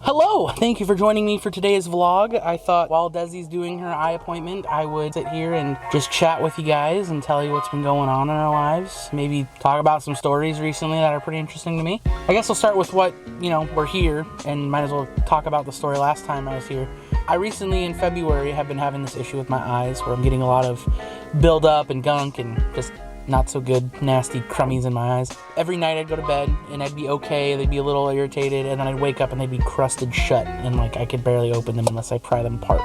Hello! Thank you for joining me for today's vlog. I thought while Desi's doing her eye appointment, I would sit here and just chat with you guys and tell you what's been going on in our lives. Maybe talk about some stories recently that are pretty interesting to me. I guess I'll start with what, we're here, and might as well talk about the story last time I was here. I recently, in February, have been having this issue with my eyes where I'm getting a lot of buildup and gunk and just not so good, nasty crummies in my eyes. Every night I'd go to bed and I'd be okay, they'd be a little irritated, and then I'd wake up and they'd be crusted shut and I could barely open them unless I pry them apart.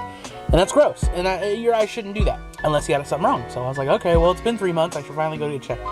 And that's gross, and your eyes shouldn't do that unless you got something wrong. So I was like, okay, well, it's been 3 months, I should finally go get checked.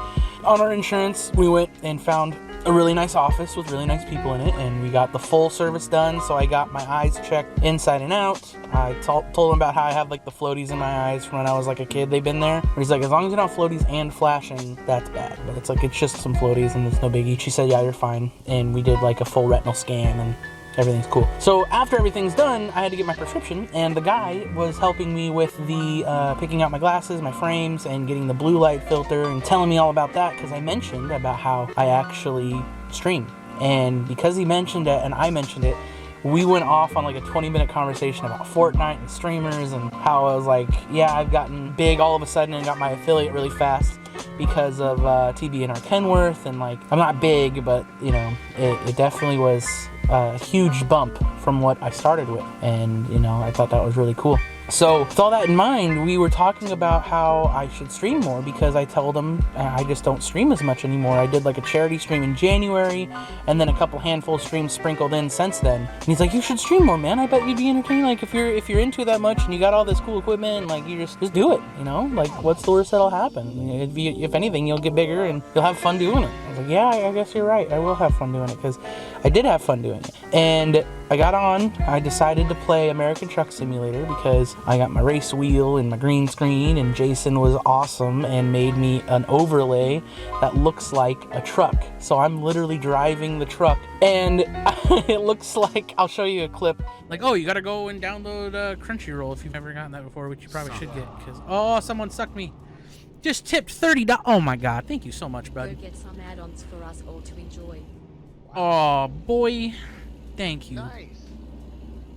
On our insurance, we went and found a really nice office with really nice people in it, and we got the full service done. So I got my eyes checked inside and out. I told him about how I have the floaties in my eyes from when I was a kid. They've been there. He's like, as long as you don't have floaties and flashing, that's bad. But it's just some floaties and it's no biggie. She said, yeah, you're fine. And we did a full retinal scan and everything's cool. So after everything's done, I had to get my prescription, and the guy was helping me with the picking out my glasses, my frames, and getting the blue light filter, and telling me all about that because I mentioned about how I actually stream. And because he mentioned it and I mentioned it, we went off on a 20-minute conversation about Fortnite and streamers and how I was yeah, I've gotten big all of a sudden and got my affiliate really fast because of TBNR Kenworth, and I'm not big, but it definitely was a huge bump from what I started with, and I thought that was really cool. So with all that in mind, we were talking about how I should stream more because I told him I just don't stream as much anymore. I did a charity stream in January and then a couple handful of streams sprinkled in since then. And he's like, you should stream more, man. I bet you'd be entertained. If you're into it that much and you got all this cool equipment, you just do it, what's the worst that'll happen? If anything, you'll get bigger and you'll have fun doing it. I was like, yeah, I guess you're right. I will have fun doing it because I did have fun doing it. And I got on, I decided to play American Truck Simulator because I got my race wheel and my green screen, and Jason was awesome and made me an overlay that looks like a truck. So I'm literally driving the truck, and it looks like, I'll show you a clip. Oh, you gotta go and download Crunchyroll if you've never gotten that before, which you probably should get, because, oh, someone sucked me. Just tipped $30. Oh my God, thank you so much, bud. Go get some add-ons for us all to enjoy. Oh boy, thank you. Nice.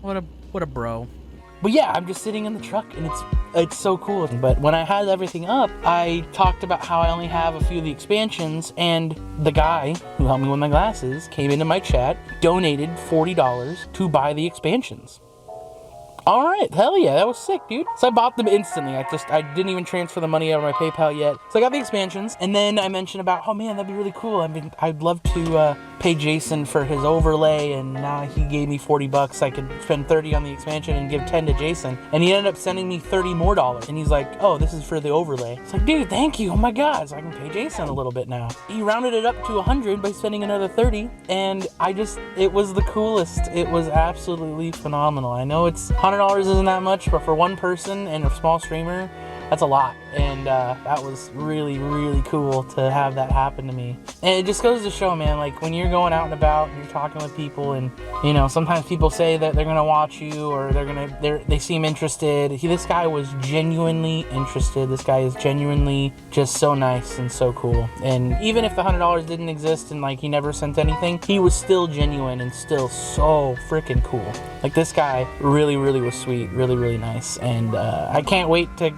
What a bro. But yeah, I'm just sitting in the truck and it's so cool. But when I had everything up, I talked about how I only have a few of the expansions, and the guy who helped me with my glasses came into my chat, donated $40 to buy the expansions. All right, hell yeah, that was sick, dude. So I bought them instantly. I didn't even transfer the money out of my PayPal yet. So I got the expansions, and then I mentioned about, oh man, that'd be really cool. I'd love to pay Jason for his overlay, and now he gave me $40. I could spend 30 on the expansion and give 10 to Jason, and he ended up sending me $30 more. And he's like, oh, this is for the overlay. It's like, dude, thank you. Oh my God, so I can pay Jason a little bit now. He rounded it up to 100 by spending another 30, and it was the coolest. It was absolutely phenomenal. I know it's $100 isn't that much, but for one person and a small streamer, that's a lot. And that was really, really cool to have that happen to me. And it just goes to show, man, when you're going out and about and you're talking with people, and sometimes people say that they're gonna watch you or they seem interested. This guy was genuinely interested. This guy is genuinely just so nice and so cool. And even if the $100 didn't exist and he never sent anything, he was still genuine and still so freaking cool. This guy really, really was sweet, really, really nice. And I can't wait to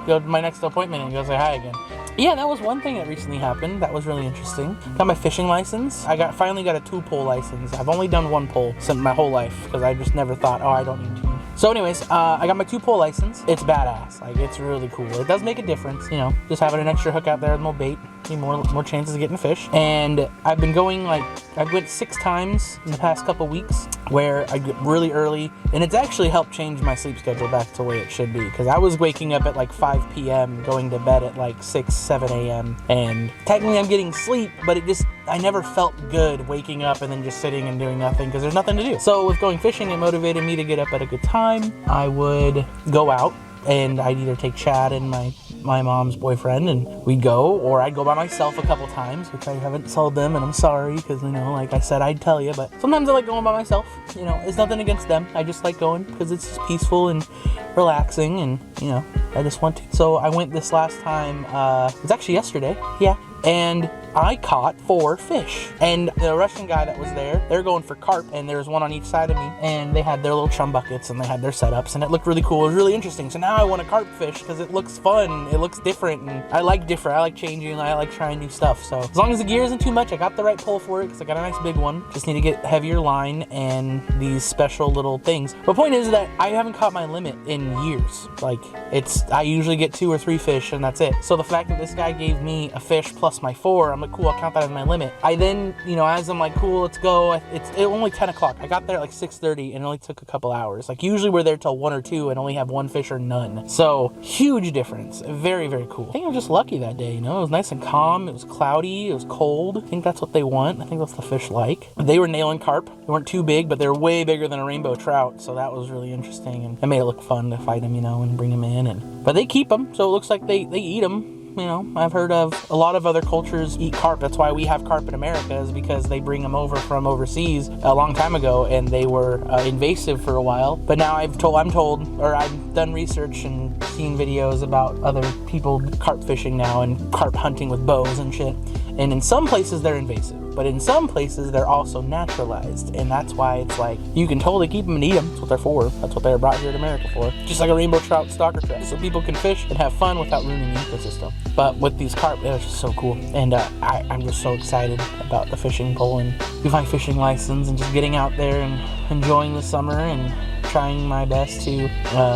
go to my next appointment and go say hi again. Yeah, that was one thing that recently happened. That was really interesting. Got my fishing license. I finally got a 2-pole license. I've only done 1 pole since my whole life because I just never thought, oh, I don't need 2. So anyways, I got my 2-pole license. It's badass. It's really cool. It does make a difference, just having an extra hook out there with more bait, more chances of getting a fish. And I've been going I went 6 times in the past couple weeks where I get really early, and it's actually helped change my sleep schedule back to where it should be, because I was waking up at 5 p.m. going to bed at 6, 7 a.m. and technically I'm getting sleep, but I never felt good waking up and then just sitting and doing nothing because there's nothing to do. So with going fishing, it motivated me to get up at a good time. I would go out and I'd either take Chad and my mom's boyfriend and we'd go, or I'd go by myself a couple times, which I haven't told them, and I'm sorry because like I said, I'd tell you, but sometimes I like going by myself. It's nothing against them. I just like going because it's just peaceful and relaxing, and I just want to. So I went this last time, it's actually yesterday, yeah, and I caught 4 fish. And the Russian guy that was there, they're going for carp, and there was one on each side of me, and they had their little chum buckets and they had their setups, and it looked really cool. It was really interesting. So now I want to carp fish because it looks fun, it looks different, and I like different. I like changing, I like trying new stuff. So as long as the gear isn't too much, I got the right pull for it because I got a nice big one. Just need to get heavier line and these special little things. The point is that I haven't caught my limit in years. Like, I usually get 2 or 3 fish and that's it. So the fact that this guy gave me a fish plus my 4, I'm like, cool, I'll count that as my limit. I then, as I'm like, cool, let's go. It's only 10 o'clock. I got there at like 6:30 and it only took a couple hours. Like, usually we're there till 1 or 2 and only have 1 fish or none. So huge difference. Very, very cool. I think I was just lucky that day, It was nice and calm. It was cloudy. It was cold. I think that's what they want. I think that's the fish like. They were nailing carp. They weren't too big, but they're way bigger than a rainbow trout. So that was really interesting, and it made it look fun to fight them, and bring them in. But they keep them, so it looks like they eat them. I've heard of a lot of other cultures eat carp. That's why we have carp in America, is because they bring them over from overseas a long time ago, and they were invasive for a while. But now I've done research and seen videos about other people carp fishing now and carp hunting with bows and shit. And in some places they're invasive, but in some places they're also naturalized, and that's why it's like you can totally keep them and eat them. That's what they're for. That's what they're brought here to America for. Just like a rainbow trout stalker trap, so people can fish and have fun without ruining the ecosystem. But with these carp, it's just so cool, and I'm just so excited about the fishing pole and my fishing license, and just getting out there and enjoying the summer and trying my best to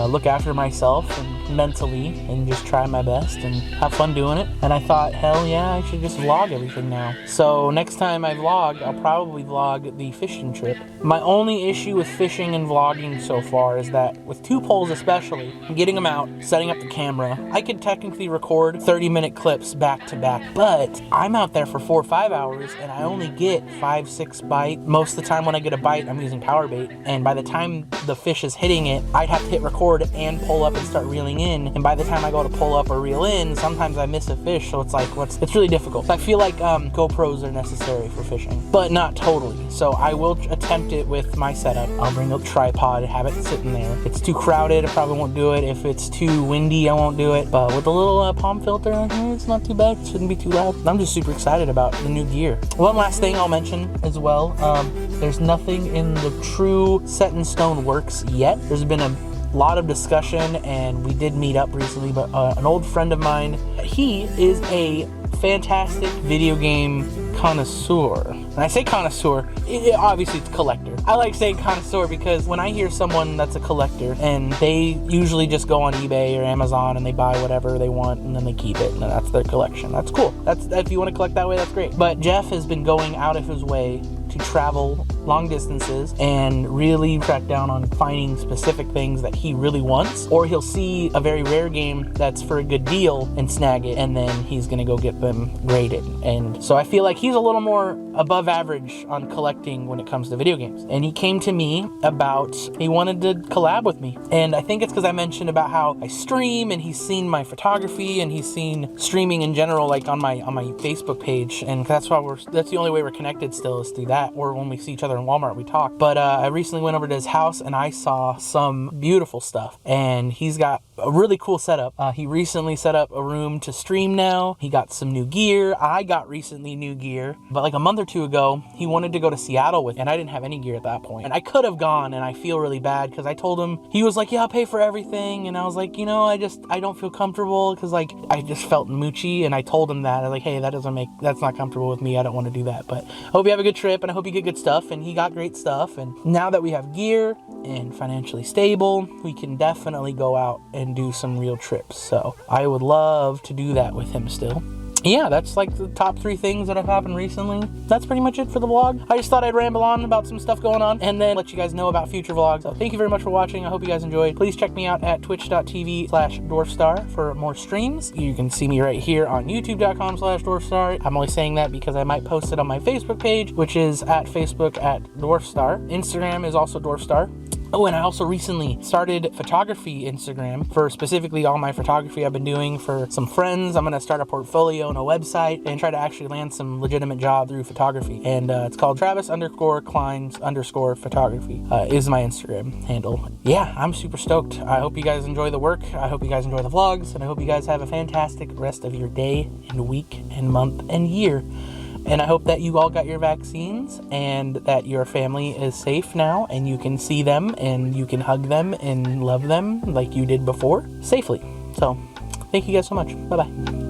look after myself and mentally, and just try my best and have fun doing it. And I thought, hell yeah, I should just vlog everything now. So next time I vlog, I'll probably vlog the fishing trip. My only issue with fishing and vlogging so far is that with 2 poles especially, getting them out, setting up the camera, I could technically record 30-minute clips back to back, but I'm out there for 4 or 5 hours and I only get 5-6 bites. Most of the time when I get a bite, I'm using power bait, and by the time the fish is hitting it, I'd have to hit record and pull up and start reeling in, and by the time I go to pull up or reel in, sometimes I miss a fish, so it's like, it's really difficult. So I feel like GoPros are necessary for fishing, but not totally. So I will attempt it with my setup. I'll bring a tripod, have it sitting there. If it's too crowded, I probably won't do it. If it's too windy, I won't do it. But with a little palm filter on here, it's not too bad. It shouldn't be too loud. I'm just super excited about the new gear. One last thing I'll mention as well, there's nothing in the true set in stone works yet. There's been a lot of discussion, and we did meet up recently, but an old friend of mine, he is a fantastic video game connoisseur. And I say connoisseur, obviously it's collector. I like saying connoisseur because when I hear someone that's a collector, and they usually just go on eBay or Amazon and they buy whatever they want and then they keep it, and that's their collection. That's cool. If you want to collect that way, that's great. But Jeff has been going out of his way to travel long distances and really track down on finding specific things that he really wants, or he'll see a very rare game that's for a good deal and snag it, and then he's gonna go get them graded. And so I feel like he's a little more above average on collecting when it comes to video games. And he came to me about, he wanted to collab with me, and I think it's because I mentioned about how I stream, and he's seen my photography, and he's seen streaming in general, like on my Facebook page, and that's the only way we're connected still, is through that, or when we see each other in Walmart we talk. But I recently went over to his house and I saw some beautiful stuff, and he's got a really cool setup. He recently set up a room to stream now. He got some new gear. I got recently new gear, but like a month or 2 ago he wanted to go to Seattle with, and I didn't have any gear at that point, and I could have gone, and I feel really bad because I told him, he was like, yeah, I'll pay for everything, and I was like, I don't feel comfortable because like I just felt moochy, and I told him that. I was like, hey, that's not comfortable with me. I don't want to do that, but I hope you have a good trip, and I hope you get good stuff. And he got great stuff, and now that we have gear and financially stable, we can definitely go out and do some real trips. So I would love to do that with him still. Yeah, that's like the top 3 things that have happened recently. That's pretty much it for the vlog. I just thought I'd ramble on about some stuff going on and then let you guys know about future vlogs. So thank you very much for watching. I hope you guys enjoyed. Please check me out at twitch.tv/dwarfstar for more streams. You can see me right here on youtube.com/dwarfstar. I'm only saying that because I might post it on my Facebook page, which is at Facebook at dwarfstar. Instagram is also dwarfstar. Oh, and I also recently started photography Instagram for specifically all my photography I've been doing for some friends. I'm going to start a portfolio and a website and try to actually land some legitimate job through photography. And it's called Travis_Kleins_photography is my Instagram handle. Yeah, I'm super stoked. I hope you guys enjoy the work. I hope you guys enjoy the vlogs, and I hope you guys have a fantastic rest of your day and week and month and year. And I hope that you all got your vaccines and that your family is safe now and you can see them and you can hug them and love them like you did before safely. So thank you guys so much. Bye-bye.